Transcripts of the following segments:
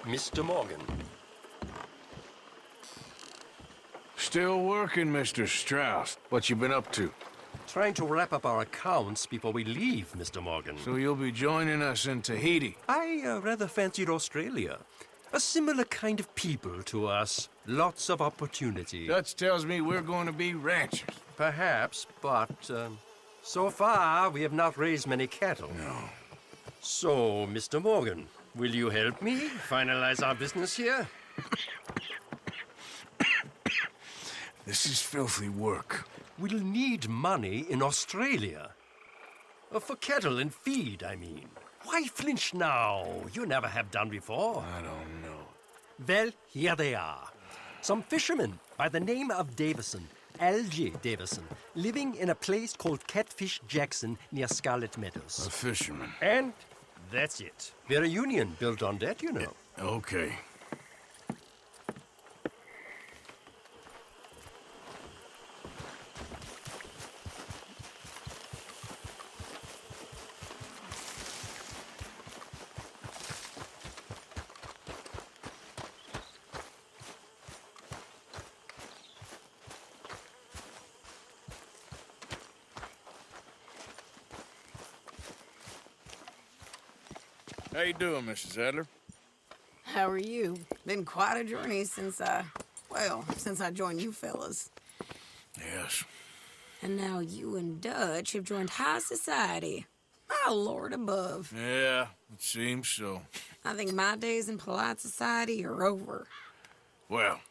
Mr. Morgan. Still working, Mr. Strauss. What you been up to? Trying to wrap up our accounts before we leave, Mr. Morgan. So you'll be joining us in Tahiti? I rather fancied Australia. A similar kind of people to us. Lots of opportunity. Dutch tells me we're going to be ranchers. Perhaps, but so far we have not raised many cattle. No. So, Mr. Morgan, will you help me finalize our business here? This is filthy work. We'll need money in Australia. For cattle and feed, I mean. Why flinch now? You never have done before. I don't know. Well, here they are. Some fishermen by the name of Davison, L.J. Davison, living in a place called Catfish Jackson near Scarlet Meadows. A fisherman. And that's it. We're a union built on that, you know. Okay. How you doing, Mrs. Adler? How are you? Been quite a journey since I joined you fellas. Yes. And now you and Dutch have joined high society. My lord above. Yeah, it seems so. I think my days in polite society are over. Well,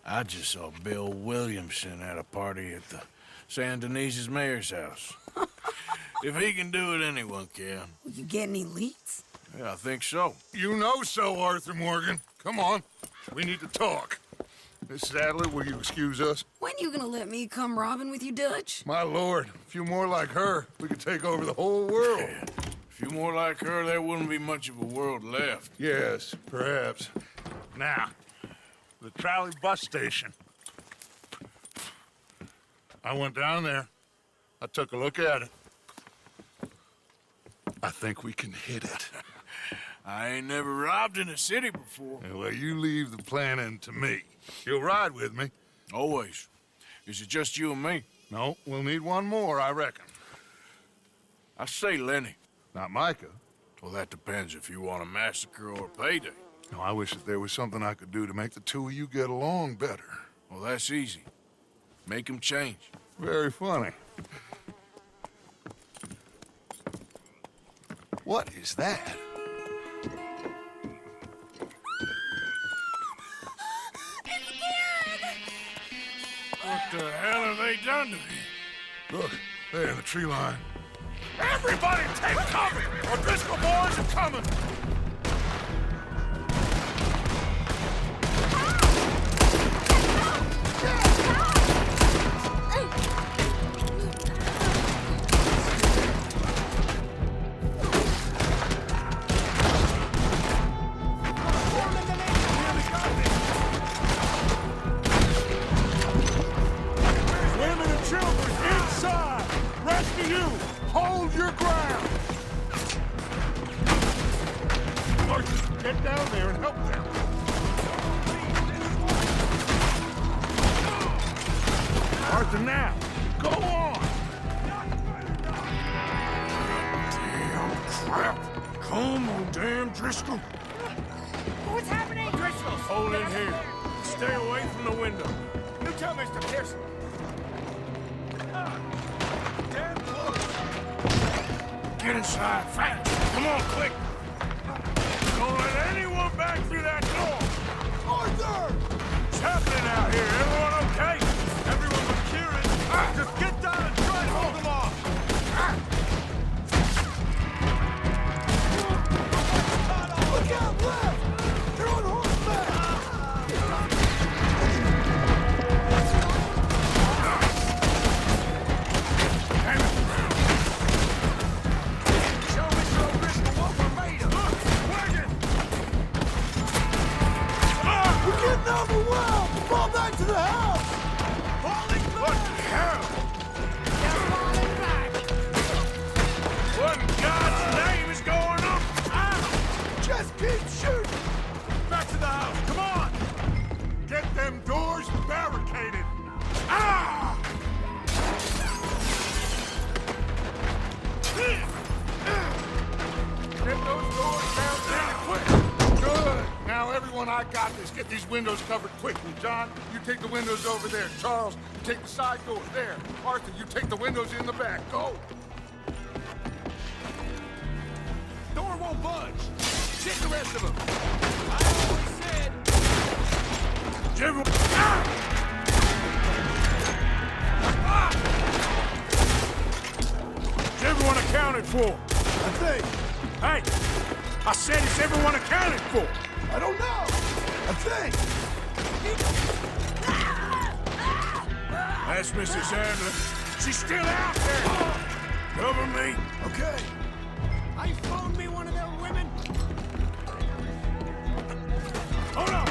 I just saw Bill Williamson at a party at the San Denise's mayor's house. If he can do it, anyone can. Will you get any leads? Yeah, I think so. You know so, Arthur Morgan. Come on. We need to talk. Mrs. Adler, will you excuse us? When you gonna let me come robbing with you, Dutch? My lord, a few more like her, we could take over the whole world. Yeah. A few more like her, there wouldn't be much of a world left. Yes, perhaps. Now, the trolley bus station. I went down there. I took a look at it. I think we can hit it. I ain't never robbed in a city before. Well, you leave the planning to me. You'll ride with me? Always. Is it just you and me? No, we'll need one more, I reckon. I say Lenny. Not Micah. Well, that depends if you want a massacre or a payday. No, I wish that there was something I could do to make the two of you get along better. Well, that's easy. Make them change. Very funny. What is that? What the hell have they done to me? Look, there in the tree line. Everybody take cover! O'Driscoll boys are coming! Hold your ground! Arthur, get down there and help them. Arthur, now! Go on! Damn crap! Come on, damn Driscoll! What's happening? Driscoll! Hold in here. Stay away from the window. You tell Mr. Pearson. Damn close! Get inside, fast! Come on, quick! Don't let anyone back through that door! Arthur! What's happening out here? Everyone okay? Everyone but Kieran! Just get down and try and hold them off! Look out, left! They're on horseback! Show Mr. O'Driscoll what we're made of! Look! Wagon! We're getting overwhelmed! Fall back to the house! on, I got this. Get these windows covered quickly. John, you take the windows over there. Charles, you take the side doors there. Arthur, you take the windows in the back. Go. Door won't budge. Hit the rest of them. I always said. Everyone, Is everyone accounted for? I think. Hey, I said, is everyone accounted for? I don't know. I think. That's Mrs. Handler. She's still out there. Cover me. Okay. I phoned me one of their women. Hold on.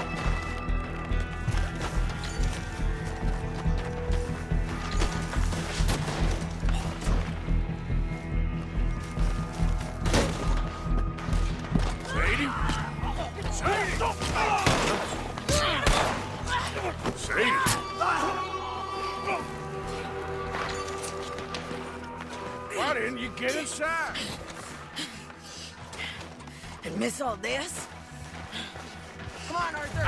Sadie? Sadie? Why didn't you get inside? And miss all this? Come on, Arthur.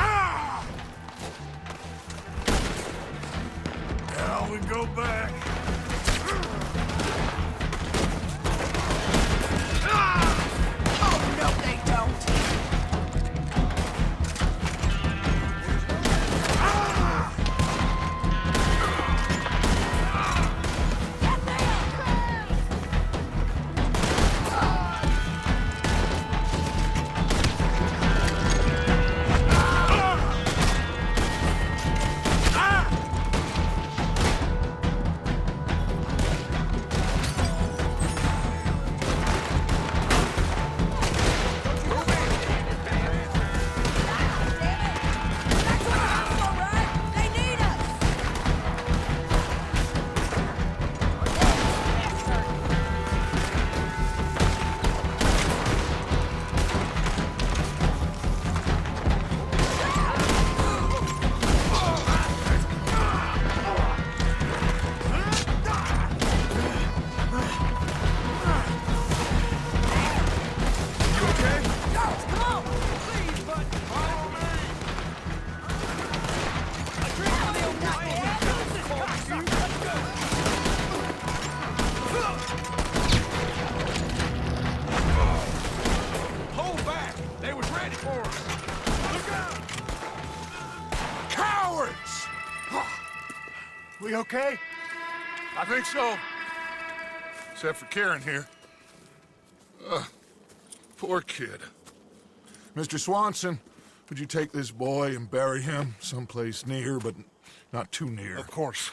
Now we go back. Oh, no, they don't. Hold back. They was ready for us. Look out. Cowards! We okay? I think so. Except for Karen here. Poor kid. Mr. Swanson, would you take this boy and bury him someplace near, but not too near? Of course.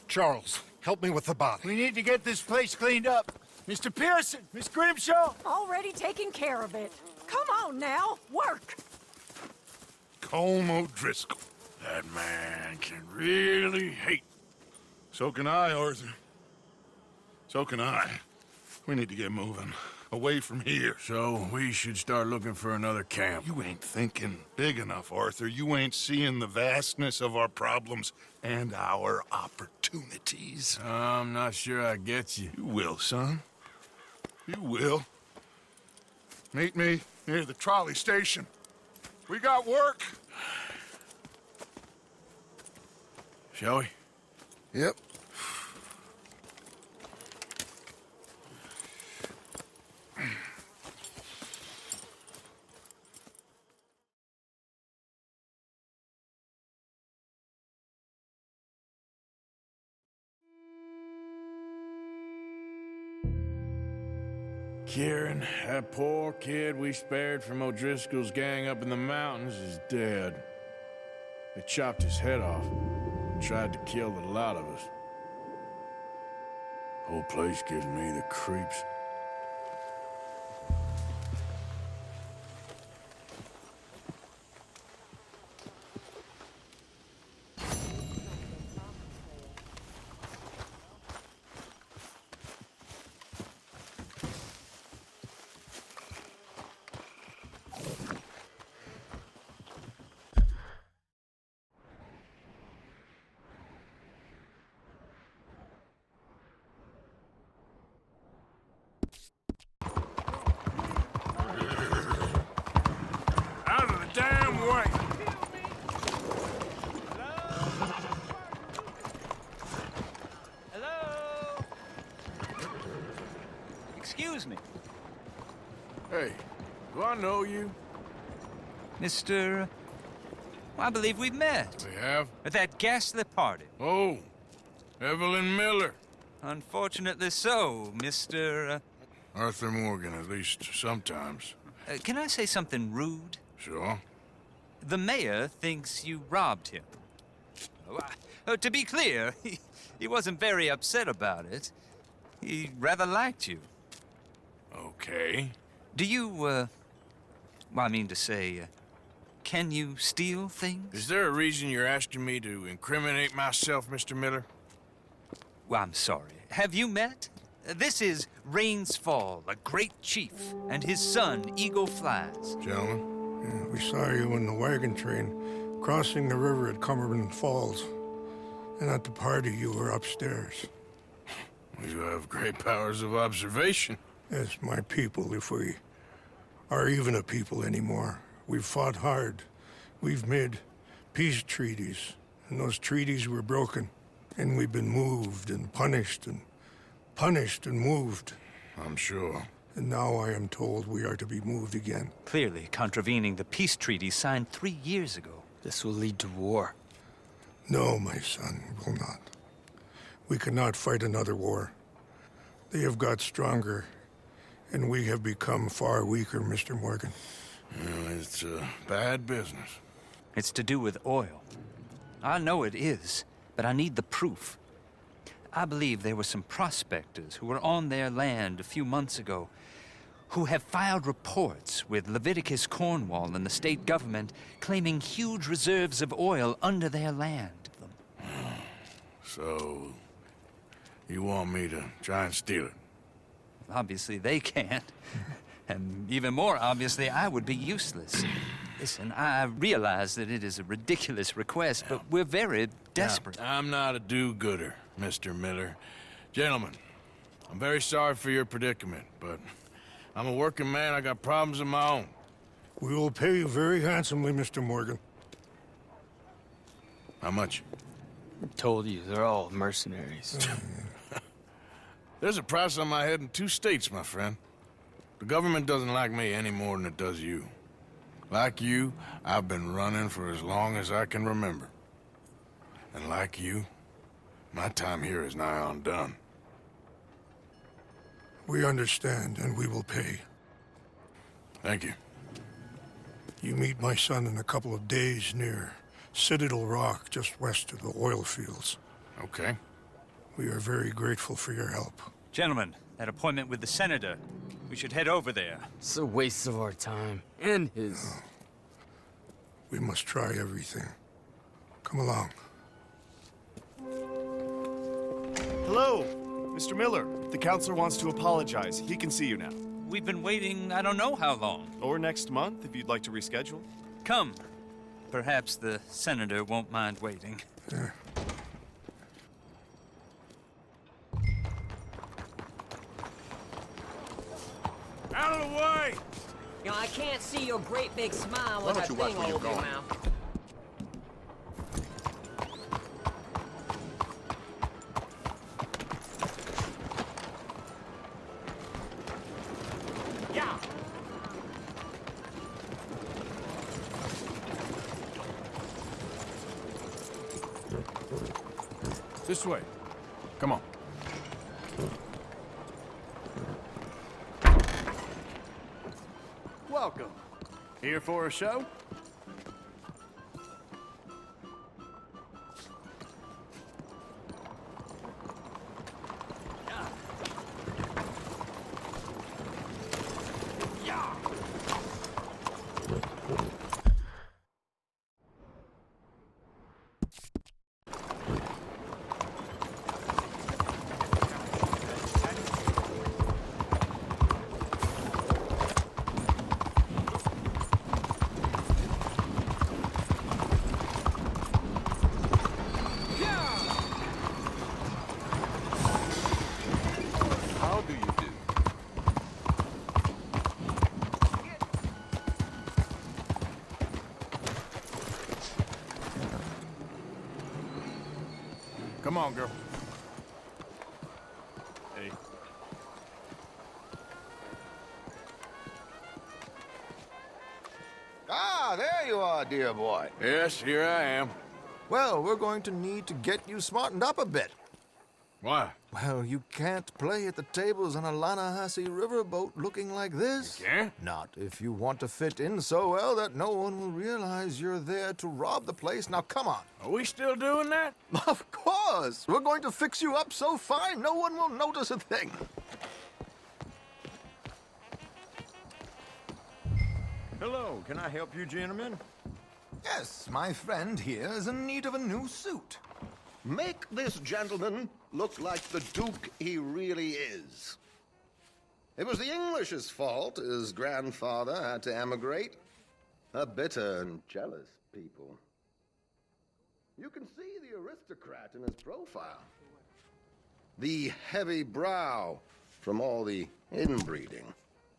Charles, help me with the body. We need to get this place cleaned up. Mr. Pearson, Miss Grimshaw. Already taking care of it. Come on now, work. Colm O'Driscoll. That man can really hate. So can I, Arthur. So can I. We need to get moving. Away from here. So we should start looking for another camp. You ain't thinking big enough, Arthur. You ain't seeing the vastness of our problems and our opportunities. I'm not sure I get you. You will, son. You will. Meet me near the trolley station. We got work. Shall we? Yep. Kieran, that poor kid we spared from O'Driscoll's gang up in the mountains is dead. They chopped his head off and tried to kill the lot of us. Whole place gives me the creeps. Excuse me. Hey, do I know you? Mr. I believe we've met. We have? At that ghastly party. Oh, Evelyn Miller. Unfortunately so, Mr. Arthur Morgan, at least sometimes. Can I say something rude? Sure. The mayor thinks you robbed him. To be clear, he wasn't very upset about it. He rather liked you. Okay. Do you, well, I mean to say, can you steal things? Is there a reason you're asking me to incriminate myself, Mr. Miller? Well, I'm sorry. Have you met? This is Rains Fall, a great chief, and his son, Eagle Flies. Gentlemen? Yeah, we saw you in the wagon train crossing the river at Cumberland Falls. And at the party, you were upstairs. You have great powers of observation. Yes, my people, if we are even a people anymore. We've fought hard. We've made peace treaties, and those treaties were broken. And we've been moved and punished and moved. I'm sure. And now I am told we are to be moved again. Clearly contravening the peace treaty signed 3 years ago. This will lead to war. No, my son, it will not. We cannot fight another war. They have got stronger, and we have become far weaker, Mr. Morgan. Well, it's a bad business. It's to do with oil. I know it is, but I need the proof. I believe there were some prospectors who were on their land a few months ago who have filed reports with Leviticus, Cornwall, and the state government claiming huge reserves of oil under their land. So, you want me to try and steal it? Obviously, they can't. And even more obviously, I would be useless. Listen, I realize that it is a ridiculous request, but we're very desperate. Now, I'm not a do-gooder, Mr. Miller. Gentlemen, I'm very sorry for your predicament, but I'm a working man. I got problems of my own. We will pay you very handsomely, Mr. Morgan. How much? Told you, they're all mercenaries. There's a price on my head in 2 states, my friend. The government doesn't like me any more than it does you. Like you, I've been running for as long as I can remember. And like you, my time here is nigh on done. We understand, and we will pay. Thank you. You meet my son in a couple of days near Citadel Rock, just west of the oil fields. Okay. We are very grateful for your help. Gentlemen, that appointment with the senator. We should head over there. It's a waste of our time. And his. We must try everything. Come along. Hello, Mr. Miller. The counselor wants to apologize. He can see you now. We've been waiting I don't know how long. Or next month, if you'd like to reschedule. Come. Perhaps the senator won't mind waiting. Yeah. Out of the way! You know, I can't see your great big smile Why with don't that you watch thing where all you're over your going? mouth. Yeah. This way. Come on. Welcome. Here for a show? How do you do? Come on, girl. Hey. Ah, there you are, dear boy. Yes, here I am. Well, we're going to need to get you smartened up a bit. Why? Well, you can't play at the tables on a Lannahechee riverboat looking like this. You can't? Not if you want to fit in so well that no one will realize you're there to rob the place. Now, come on. Are we still doing that? Of course. We're going to fix you up so fine no one will notice a thing. Hello, can I help you, gentlemen? Yes, my friend here is in need of a new suit. Make this gentleman look like the Duke he really is. It was the English's fault his grandfather had to emigrate. A bitter and jealous people. You can see the aristocrat in his profile. The heavy brow from all the inbreeding.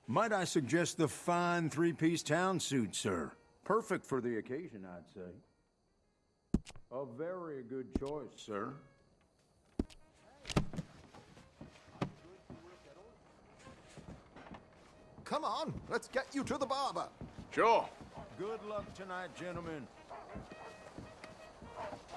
Might I suggest the fine three-piece town suit, sir? Perfect for the occasion, I'd say. A very good choice, sir. Come on, let's get you to the barber. Sure. Good luck tonight, gentlemen.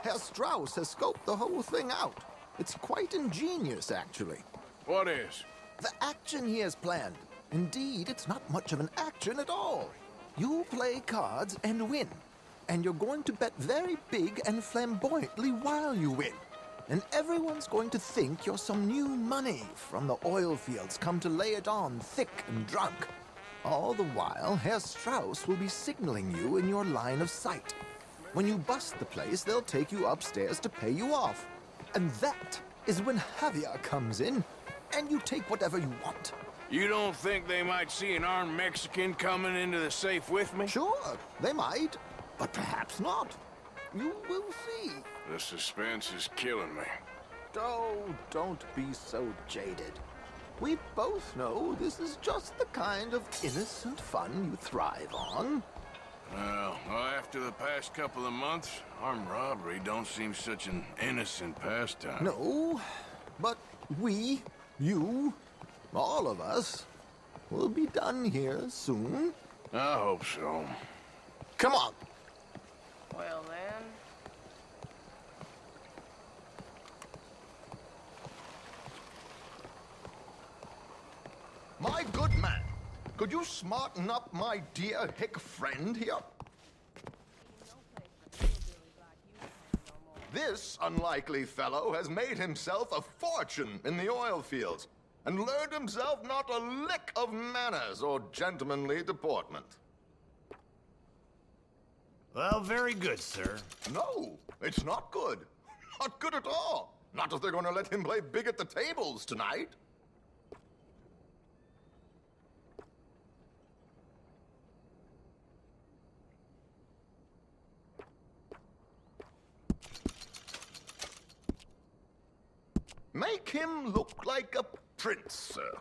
Herr Strauss has scoped the whole thing out. It's quite ingenious, actually. What is? The action he has planned. Indeed, it's not much of an action at all. You play cards and win. And you're going to bet very big and flamboyantly while you win. And everyone's going to think you're some new money from the oil fields come to lay it on thick and drunk. All the while, Herr Strauss will be signaling you in your line of sight. When you bust the place, they'll take you upstairs to pay you off. And that is when Javier comes in, and you take whatever you want. You don't think they might see an armed Mexican coming into the safe with me? Sure, they might, but perhaps not. You will see. The suspense is killing me. Oh, don't be so jaded. We both know this is just the kind of innocent fun you thrive on. Well, after the past couple of months, armed robbery don't seem such an innocent pastime. No, but we, you, all of us, will be done here soon. I hope so. Come on. Well, then. My good man, could you smarten up my dear hick friend here? This unlikely fellow has made himself a fortune in the oil fields and learned himself not a lick of manners or gentlemanly deportment. Well, very good, sir. No, it's not good. Not good at all. Not if they're going to let him play big at the tables tonight. Make him look like a prince, sir.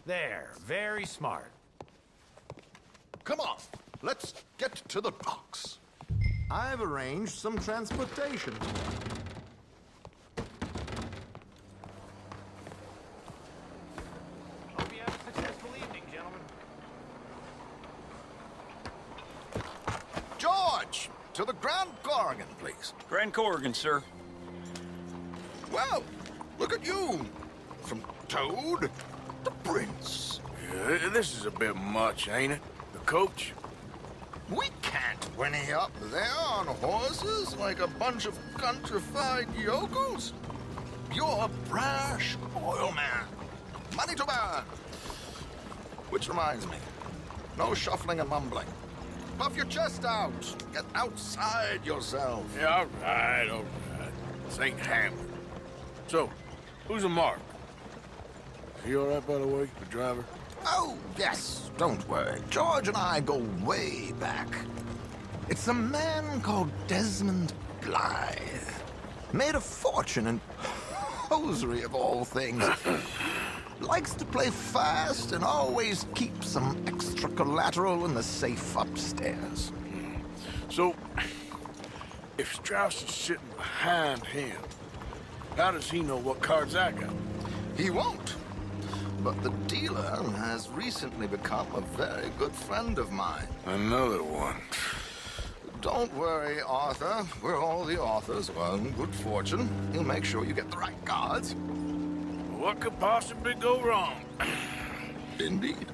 There, very smart. Come on, let's get to the docks. I've arranged some transportation. Hope you have a successful evening, gentlemen. George, to the Grand Corrigan, please. Grand Corrigan, sir. Well, look at you. From Toad to Prince. Yeah, this is a bit much, ain't it? The coach? We can't whinny up there on horses like a bunch of countrified yokels. You're a brash oil man. Money to burn. Which reminds me, no shuffling and mumbling. Puff your chest out. Get outside yourself. Yeah, all right. This ain't Hamlet. So, who's a mark? Is he all right, by the way, the driver? Oh, yes. Don't worry. George and I go way back. It's a man called Desmond Blythe. Made a fortune in hosiery of all things. Likes to play fast and always keeps some extra collateral in the safe upstairs. So, if Strauss is sitting behind him, how does he know what cards I got? He won't. But the dealer has recently become a very good friend of mine. Another one. Don't worry, Arthur. We're all the authors of our own good fortune. He'll make sure you get the right cards. What could possibly go wrong? Indeed.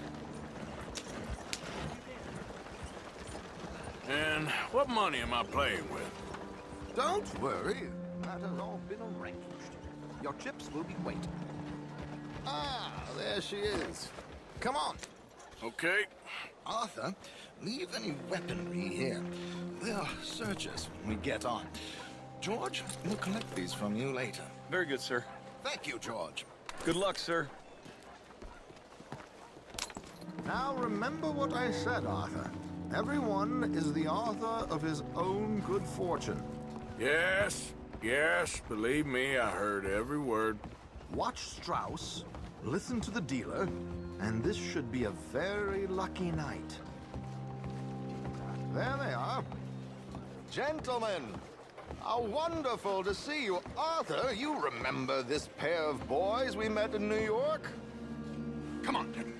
And what money am I playing with? Don't worry. That has all been arranged. Your chips will be waiting. Ah, there she is. Come on. Okay. Arthur, leave any weaponry here. They'll search us when we get on. George, we'll collect these from you later. Very good, sir. Thank you, George. Good luck, sir. Now remember what I said, Arthur. Everyone is the author of his own good fortune. Yes, believe me, I heard every word. Watch Strauss, listen to the dealer, and this should be a very lucky night. There they are. Gentlemen, how wonderful to see you. Arthur, you remember this pair of boys we met in New York? Come on.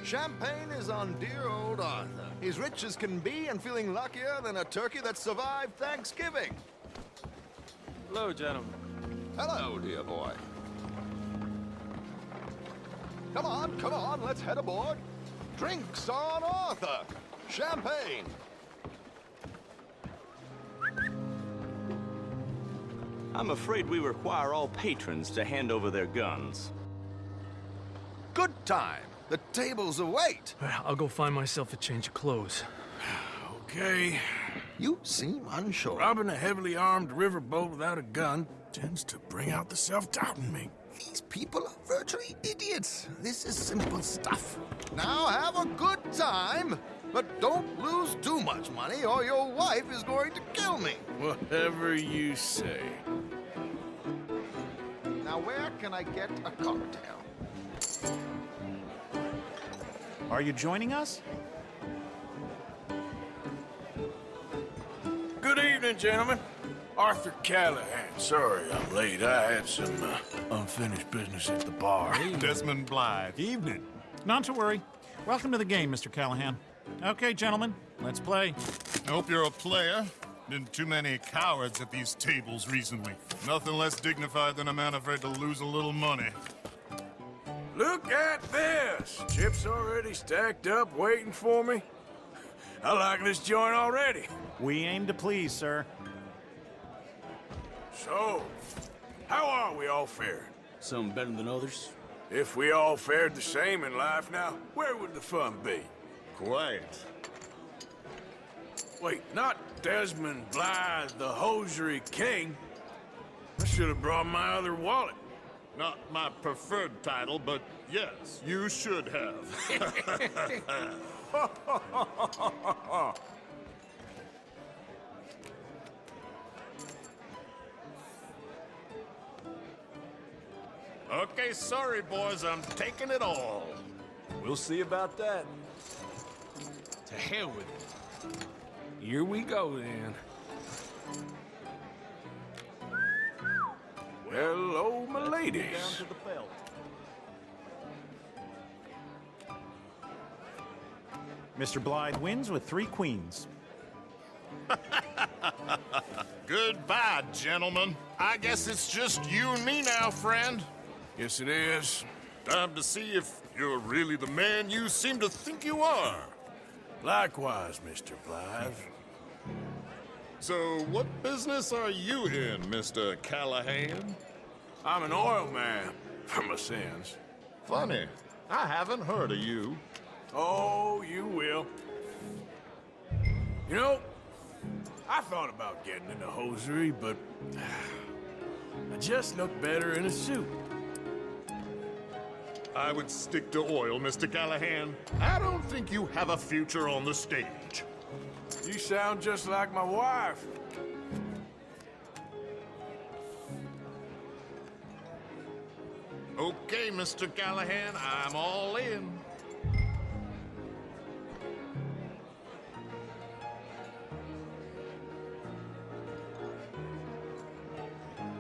Champagne is on dear old Arthur. He's rich as can be and feeling luckier than a turkey that survived Thanksgiving. Hello, gentlemen. Hello, dear boy. Come on, let's head aboard. Drinks on Arthur. Champagne. I'm afraid we require all patrons to hand over their guns. Good time. The tables await. I'll go find myself a change of clothes. Okay. You seem unsure. Robbing a heavily armed riverboat without a gun tends to bring out the self-doubt in me. These people are virtually idiots. This is simple stuff. Now have a good time, but don't lose too much money or your wife is going to kill me. Whatever you say. Now where can I get a cocktail? Are you joining us? Good evening, gentlemen. Arthur Callahan. Sorry I'm late. I had some unfinished business at the bar. Desmond Blythe. Evening. Not to worry. Welcome to the game, Mr. Callahan. Okay, gentlemen, let's play. I hope you're a player. Been too many cowards at these tables recently. Nothing less dignified than a man afraid to lose a little money. Look at this! Chips already stacked up, waiting for me. I like this joint already. We aim to please, sir. So, how are we all faring? Some better than others. If we all fared the same in life now, where would the fun be? Quiet. Wait, not Desmond Blythe, the hosiery king. I should have brought my other wallet. Not my preferred title, but yes, you should have. Okay, sorry, boys, I'm taking it all. We'll see about that. To hell with it. Here we go, then. Hello, my ladies. Down to the belt. Mr. Blythe wins with 3 queens. Goodbye, gentlemen. I guess it's just you and me now, friend. Yes, it is. Time to see if you're really the man you seem to think you are. Likewise, Mr. Blythe. So, what business are you in, Mr. Callahan? I'm an oil man, for my sins. Funny. I haven't heard of you. Oh, you will. You know, I thought about getting into hosiery, but I just look better in a suit. I would stick to oil, Mr. Callahan. I don't think you have a future on the stage. You sound just like my wife. Okay, Mr. Callahan, I'm all in.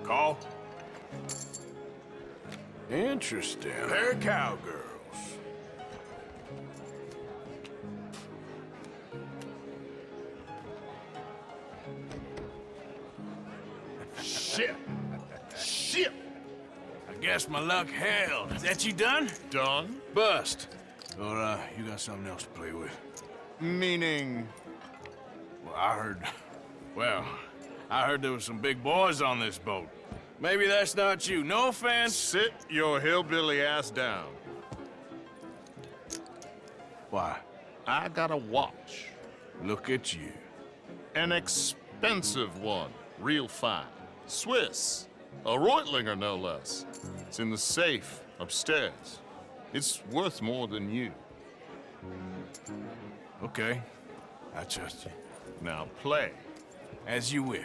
Call. Interesting. They're cowgirls. Shit. Shit. I guess my luck held. Is that you done? Done? Bust. Or, you got something else to play with? Meaning? Well, I heard there was some big boys on this boat. Maybe that's not you. No offense. Sit your hillbilly ass down. Why? I got a watch. Look at you. An expensive one. Real fine. Swiss. A Reutlinger, no less. It's in the safe upstairs. It's worth more than you. Okay. I trust you. Now play. As you wish.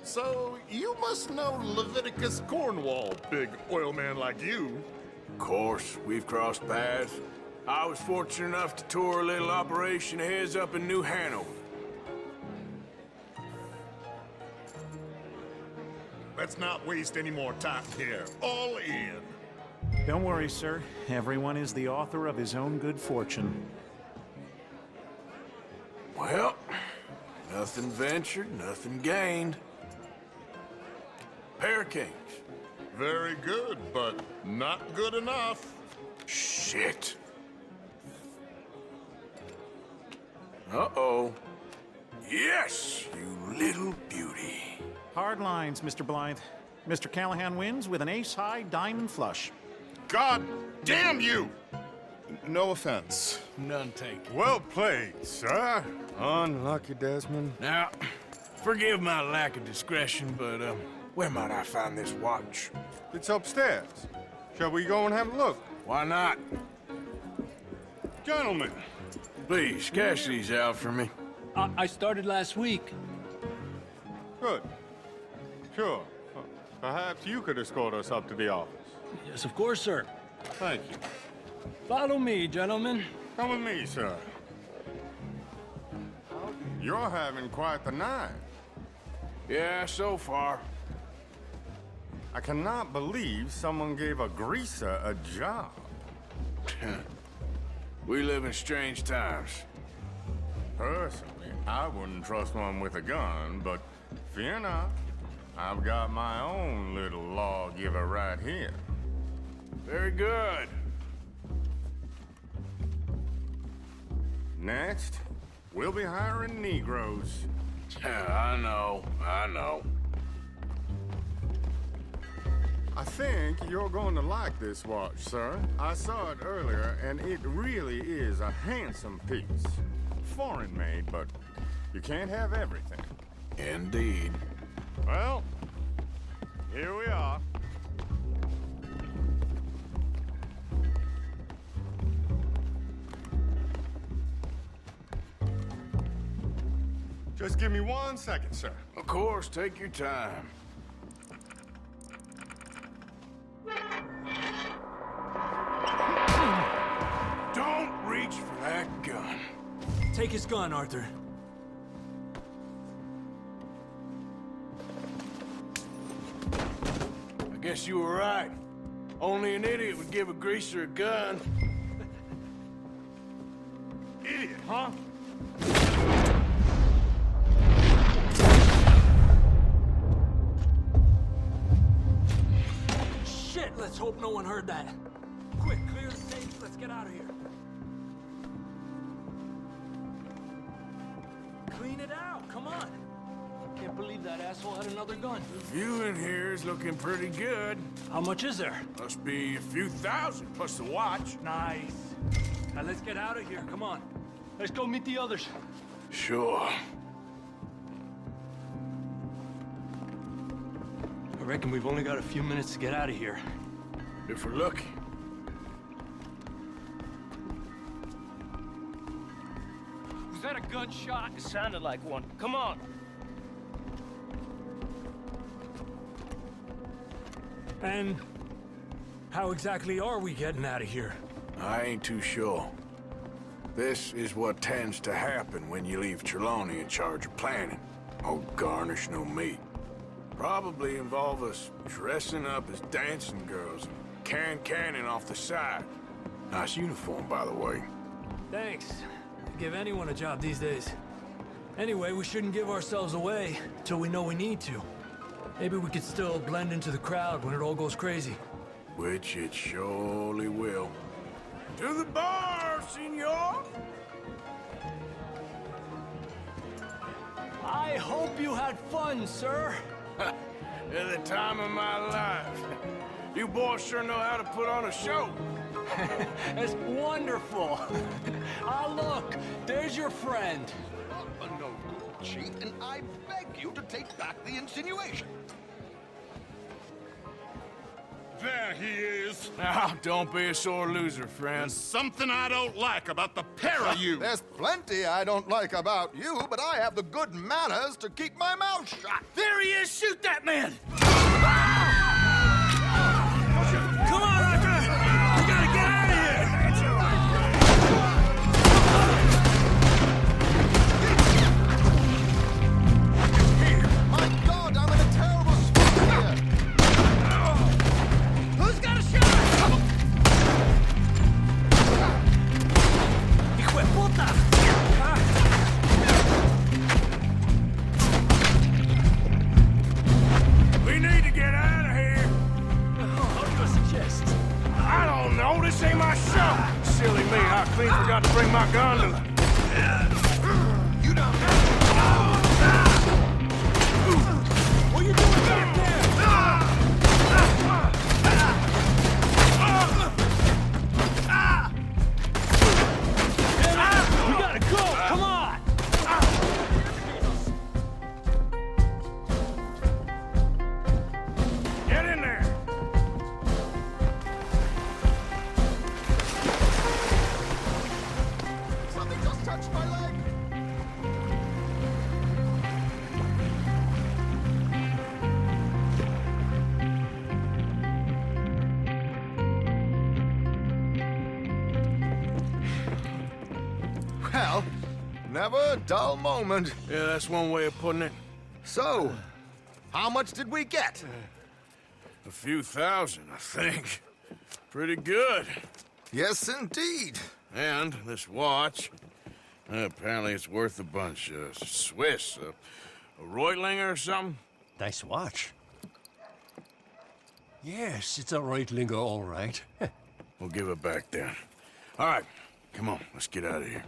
So, you must know Leviticus Cornwall, big oil man like you. Of course, we've crossed paths. I was fortunate enough to tour a little operation of his up in New Hanover. Let's not waste any more time here. All in. Don't worry, sir. Everyone is the author of his own good fortune. Well, nothing ventured, nothing gained. Pair of kings. Very good, but not good enough. Shit. Uh-oh. Yes, you little beauty. Hard lines, Mr. Blythe. Mr. Callahan wins with an ace-high diamond flush. God damn you! No offense. None taken. Well played, sir. Unlucky, Desmond. Now, forgive my lack of discretion, but, where might I find this watch? It's upstairs. Shall we go and have a look? Why not? Gentlemen. Please, cash these out for me. I started last week. Good. Sure. Perhaps you could escort us up to the office. Yes, of course, sir. Thank you. Follow me, gentlemen. Come with me, sir. You're having quite the night. Yeah, so far. I cannot believe someone gave a greaser a job. We live in strange times. Personally, I wouldn't trust one with a gun, but fear not. I've got my own little lawgiver right here. Very good. Next, we'll be hiring Negroes. I know. I think you're going to like this watch, sir. I saw it earlier, and it really is a handsome piece. Foreign made, but you can't have everything. Indeed. Well, here we are. Just give me 1 second, sir. Of course, take your time. Don't reach for that gun. Take his gun, Arthur. I guess you were right. Only an idiot would give a greaser a gun. Idiot, huh? Shit, let's hope no one heard that. Quick, clear the stage. Let's get out of here. Clean it out, come on. Can't believe that asshole had another gun. The view in here is looking pretty good. How much is there? Must be a few thousand, plus the watch. Nice. Now let's get out of here. Come on. Let's go meet the others. Sure. I reckon we've only got a few minutes to get out of here. If we're lucky. Was that a gunshot? It sounded like one. Come on. And how exactly are we getting out of here? I ain't too sure. This is what tends to happen when you leave Trelawney in charge of planning. Oh, garnish no meat. Probably involve us dressing up as dancing girls and carrying cannon off the side. Nice uniform, by the way. Thanks. Give anyone a job these days. Anyway, we shouldn't give ourselves away till we know we need to. Maybe we could still blend into the crowd when it all goes crazy. Which it surely will. To the bar, senor! I hope you had fun, sir. At the time of my life. You boys sure know how to put on a show. That's wonderful. Ah, look, there's your friend. No good cheat, and I beg you to take back the insinuation. There he is. Now, don't be a sore loser, friend. There's something I don't like about the pair of you. There's plenty I don't like about you, but I have the good manners to keep my mouth shut. There he is! Shoot that man! Come on, Arthur! We gotta get out of here! My God, I'm in a terrible spot here. Who's got a shot? Hijo de puta! We need to get out of here. How do you suggest? I don't know. This ain't my show. Silly me. I clean forgot to bring my gondola. You don't What are you doing back there? We gotta go! Come on! Get in there. Something just touched my leg. Well, never a dull moment. Yeah, that's one way of putting it. So, how much did we get? A few thousand, I think. Pretty good. Yes, indeed. And this watch, apparently it's worth a bunch. Swiss, a Reutlinger or something? Nice watch. Yes, it's a Reutlinger, all right. We'll give it back then. All right, come on, let's get out of here.